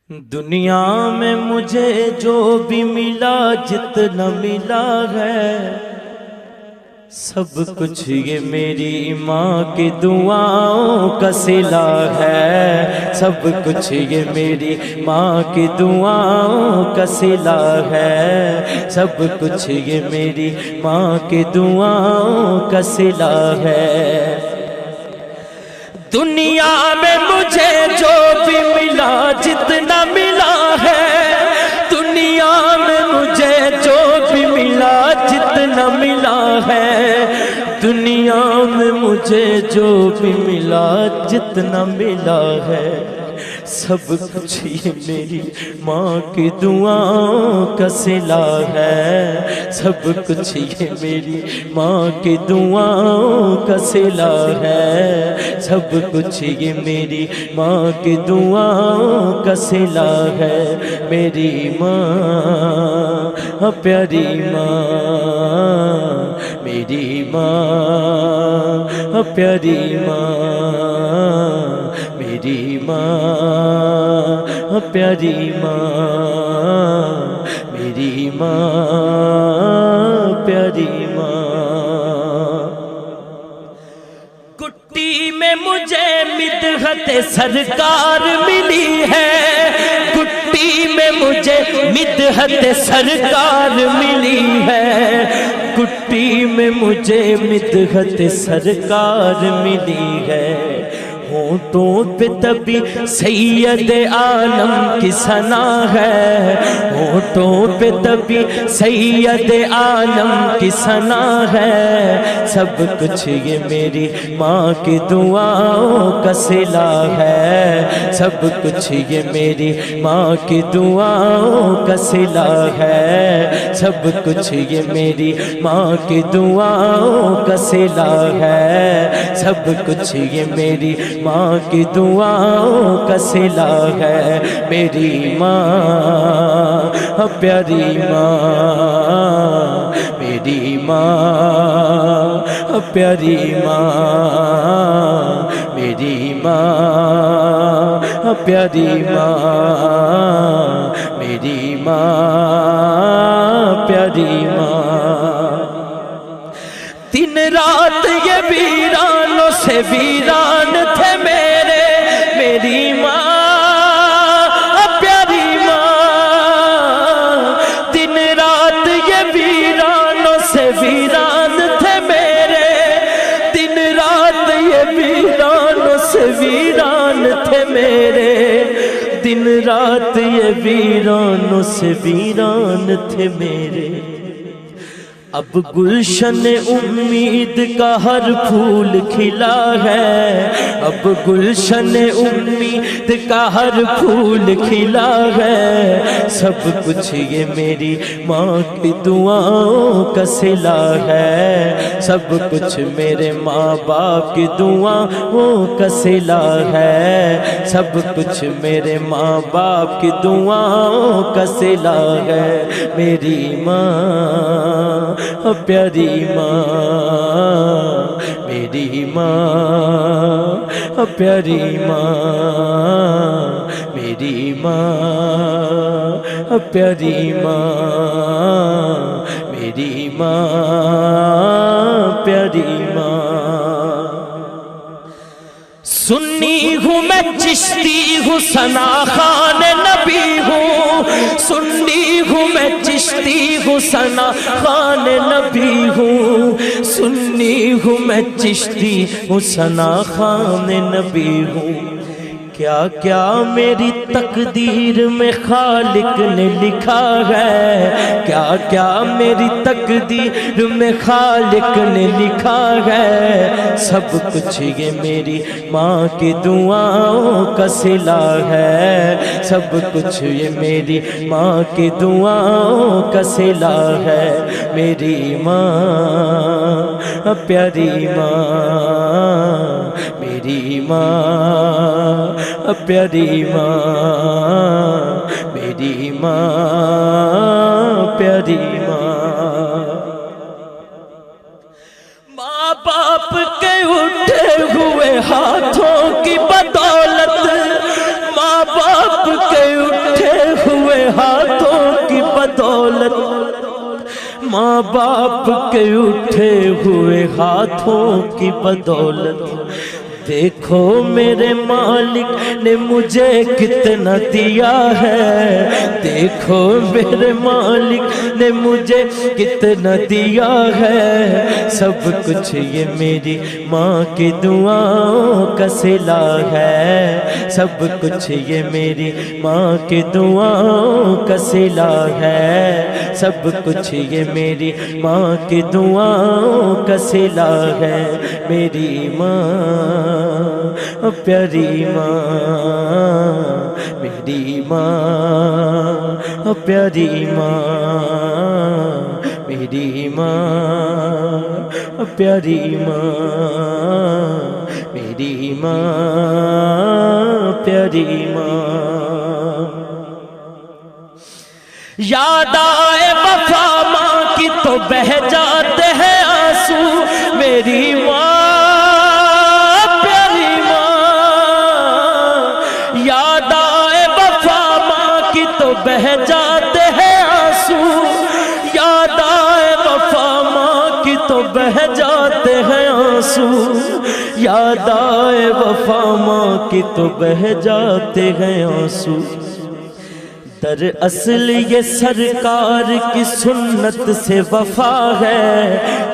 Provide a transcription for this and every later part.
دنیا میں مجھے جو بھی ملا جتنا ملا ہے سب کچھ یہ میری ماں کی دعاؤں کا صلہ ہے، سب کچھ یہ میری ماں کی دعاؤں کا صلہ ہے، سب کچھ یہ میری ماں کی دعاؤں کا صلہ ہے۔ دنیا میں مجھے جو بھی ملا جتنا ملا ہے، دنیا میں مجھے جو بھی ملا جتنا ملا ہے، دنیا میں مجھے جو بھی ملا جتنا ملا ہے، سب کچھ یہ میری ماں کی دعاؤں کا صلہ ہے، سب کچھ یہ میری ماں کی دعاؤں کا صلہ ہے، سب کچھ یہ میری ماں کی دعاؤں کا صلہ ہے۔ میری ماں پیاری ماں، میری ماں پیاری ماں، میری ماں پیاری ماں، میری ماں پیاری ماں۔ کٹی میں مجھے مدحت سرکار ملی ہے، کٹی میں مجھے مدحت سرکار ملی ہے، کٹی میں مجھے مدحت سرکار ملی ہے۔ ہونٹوں پہ تبھی سید عالم کی ثنا ہے، ہونٹوں پہ تبھی سید عالم کی ثنا ہے، سب کچھ یہ میری ماں کی دعاؤں کا صلہ ہے، سب کچھ یہ میری ماں کی دعاؤں کا صلہ ہے، سب کچھ یہ میری ماں کی دعاؤں کا صلہ ہے، سب کچھ یہ میری ماں کی دعاؤں کا صلہ ہے۔ میری ماں پیاری ماں، میری ماں پیاری ماں، میری ماں پیاری ماں، میری ماں پیاری ماں۔ دن رات یہ ویرانوں سے ویران تھے میرے، میری ماں پیاری ماں، دن رات یہ ویرانوں سے ویران تھے میرے، دن رات یہ ویرانوں سے ویران تھے میرے، دن رات یہ ویرانوں سے ویران تھے میرے۔ اب گلشن امید کا ہر پھول کھلا ہے، اب گلشن امید کا ہر پھول کھلا ہے، سب کچھ یہ میری ماں کی دعاؤں کا صلہ ہے، سب کچھ میرے ماں باپ کی دعاؤں کا صلہ ہے، سب کچھ میرے ماں باپ کی دعاؤں کا صلہ ہے۔ میری ماں پیاری ماں، میری ماں پیاری ماں، میری ماں پیاری ماں، میری ماں پیاری ماں۔ سنی ہوں میں چشتی ہوں ثنا خوان نبی ہوں، سنی ہوں میں چشتی ہوں ثنا خوان نبی ہوں، سنی ہوں میں چشتی ہوں ثنا خوان نبی ہوں۔ کیا کیا میری تقدیر میں خالق نے لکھا ہے، کیا کیا میری تقدیر میں خالق نے لکھا ہے، سب کچھ یہ میری ماں کی دعاؤں کا صلہ ہے، سب کچھ یہ میری ماں کی دعاؤں کا صلہ ہے۔ میری ماں پیاری ماں، میری ماں پیاری ماں، میری ماں پیاری ماں۔ ماں باپ کے اٹھے ہوئے ہاتھوں کی بدولت، ماں باپ کے ماں باپ کے اٹھے ہوئے ہاتھوں کی بدولت دیکھو میرے مالک نے مجھے کتنا دیا ہے، دیکھو میرے مالک نے مجھے کتنا دیا ہے، سب کچھ یہ میری ماں کی دعاؤں کا صلہ ہے، سب کچھ یہ میری ماں کی دعاؤں کا صلہ ہے، سب کچھ یہ میری ماں کی دعاؤں کا صلہ ہے، میری ماں پیاری ماں، میری ماں پیاری ماں، میری ماں پیاری ماں، میری ماں پیاری ماں۔ یاد آئے وفا ماں کی تو بہہ جاتے ہیں آنسو، میری ماں بہہ جاتے ہیں آنسو، یاد آئے وفا ماں کی تو بہہ جاتے ہیں آنسو، یاد آئے وفا ماں کی تو بہہ جاتے ہیں آنسو۔ دراصل یہ سرکار کی سنت سے وفا ہے،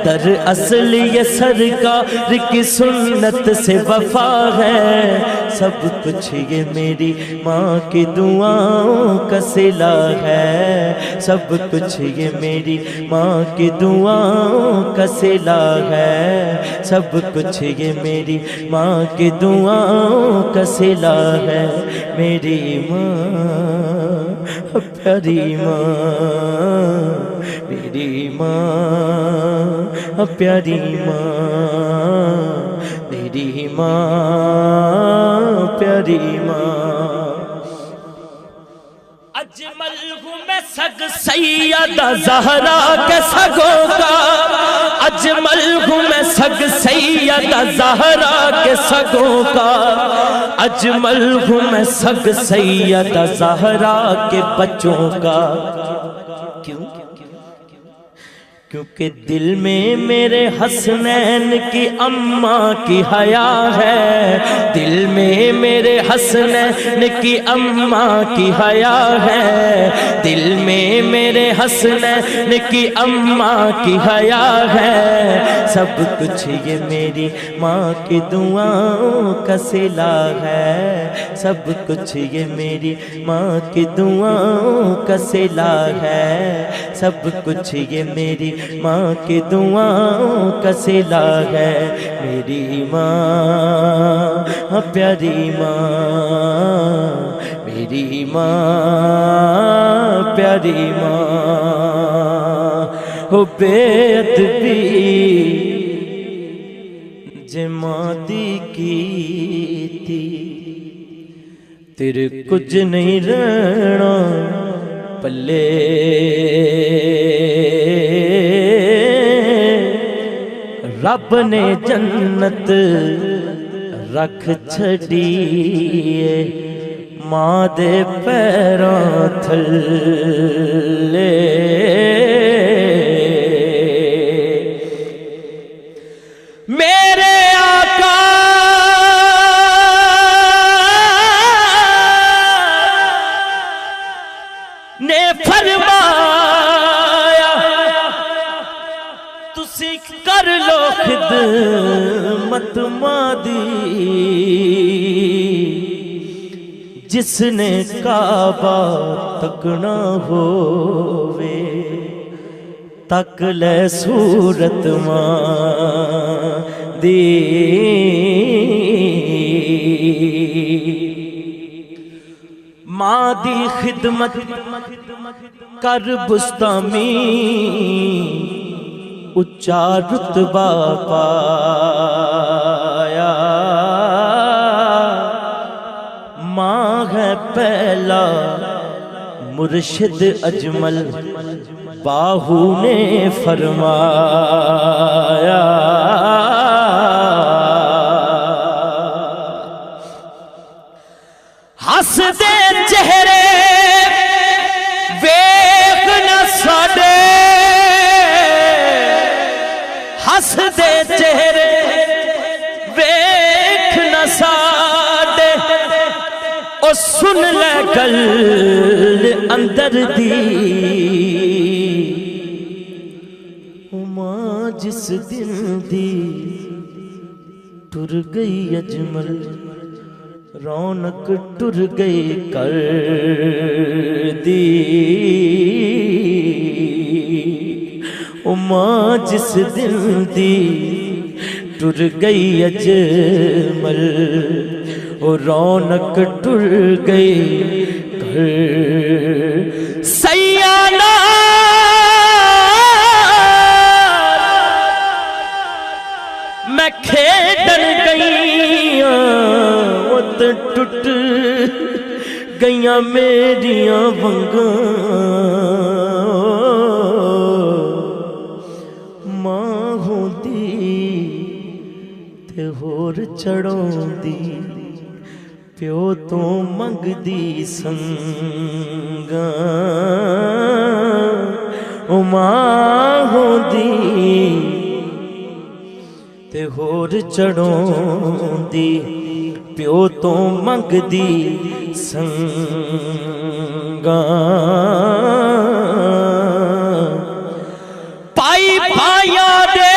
دراصل یہ سرکار کی سنت سے وفا ہے، سب کچھ یہ میری ماں کی دعاؤں کا صلہ ہے، سب کچھ یہ میری ماں کی دعاؤں کا صلہ ہے، سب کچھ یہ میری ماں کی دعاؤں کا صلہ ہے، میری ماں پیاری ماں، میری ماں پیاری ماں، میری ماں پیاری ماں۔ اجمل ہوں میں سگ سیدہ زہرا کے سگوں کا، اجمل ہوں میں سگ سیدہ زہرا کے سگوں کا، اجمل ہوں میں سگ سیدہ زہرا کے بچوں کا۔ کیوں؟ کیونکہ دل میں میرے حسنین کی اماں کی حیا ہے، دل میں میرے حسنین کی اماں کی حیا ہے، دل میں میرے حسنین کی اماں کی حیا ہے، سب کچھ یہ میری ماں کی دعاؤں کا صلہ ہے، سب کچھ یہ میری ماں کی دعاؤں کا صلہ ہے، سب کچھ یہ میری ماں کی دعاؤں کا صلہ ہے، میری ماں پیاری ماں، میری ماں پیاری ماں۔ ہو بے ادبی جے ماں دی کیتی، تیرے کچھ نہیں رہنا پلے، رب نے جنت رکھ چھڑیے ماں دے پیراں تھلے، میرے آقا نے فرمایا تسی کر لو خدمت ماں دی، جس نے کعبہ تکنا ہووے تک لے صورت ماں دی، ماں دی خدمت کر بستامی اچا رتبہ پایا، ماں ہے پہلا مرشد اجمل باہو نے فرمایا، ہس دے چہرے ویکھ نہ ساڈے ہسدے چہرے ویکھ نہ ساڈے او سن لے گل اندر دی ماں جس دن دی ٹر گئی اجمل رونق ٹر گئی کر دی ماں جس دن دی ٹر گئی اجمل رونق ٹر گئی کر سیانہ میں کھیڈن گئیاں وہ ٹوٹ گئیاں میریاں ونگاں ماں ہوندی تے ہور چڑھوں دی پیو تو منگ دی سنگاں ماں ہوندی تے ہور چڑھوں دی پیو تو منگ دی سنگاں پائی پایا دے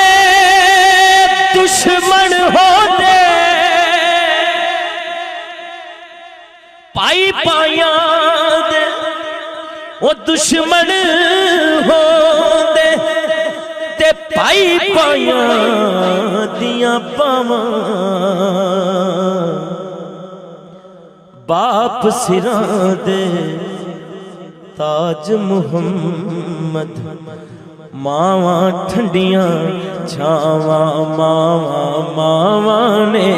دشمن ہو دے پائی پایا دے وہ دشمن ہو دے تے پائی پایا دیاں پاواں باپ سراں دے تاج محمد ماواں ٹھنڈیاں چھاواں ماواں نے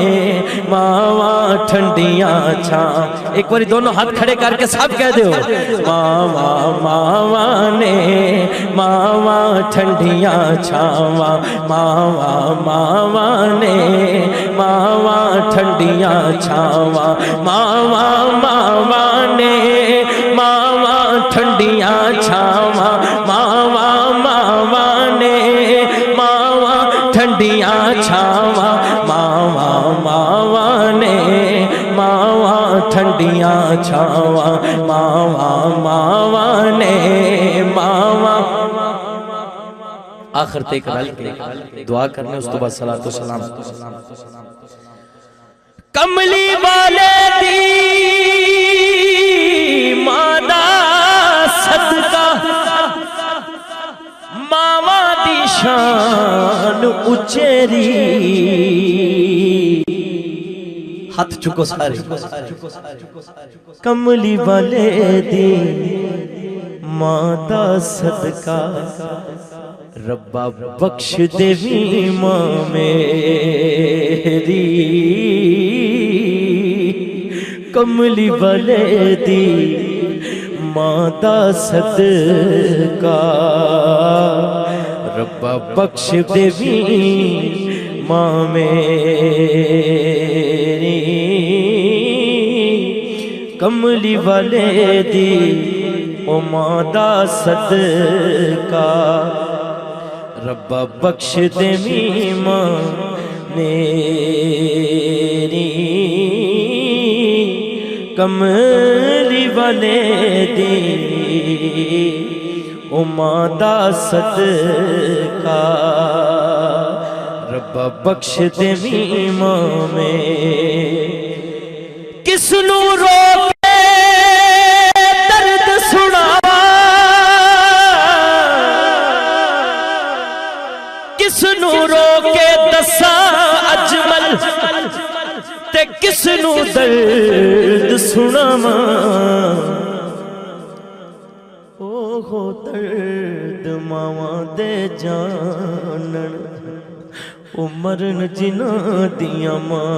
ماواں ٹھنڈیاں چھاں ایک باری دونوں ہاتھ کھڑے کر کے سب کہہ دیو ماواں نے ماواں ٹھنڈیاں چھاواں ماواں نے ماواں ٹھنڈیاں چھاواں ماواں نے ماواں ٹھنڈیاں چھاواں ماواں نے ماواں ٹھنڈیاں چھاواں ماواں نے ماواں ٹھنڈیاں چھاواں ماواں نے ماواں آخر تک رل کے دعا کرنے اس تو بعد صلاۃ و سلام کملی والے دی مادا صدقہ ماواں دی شان اچیری ہاتھ چکو سارے کملی والے دی مادا صدقہ ربا بخش دیوی ماں میری کملی والے دی ماں دا صدقہ ربا بخش دیوی ماں میری کملی والے دی او ماں دا صدقہ ربا بخش دیوی ماں میری کملی والے دی او ماں دا صدقہ ربا بخش دیوی ماں میں کس نو رو کے درد سنا کس نو رو کے دسا اجمل تے کس نو درد سناواں اوہ درد ماواں دے جانن او مرن جنہاں دیاں ماں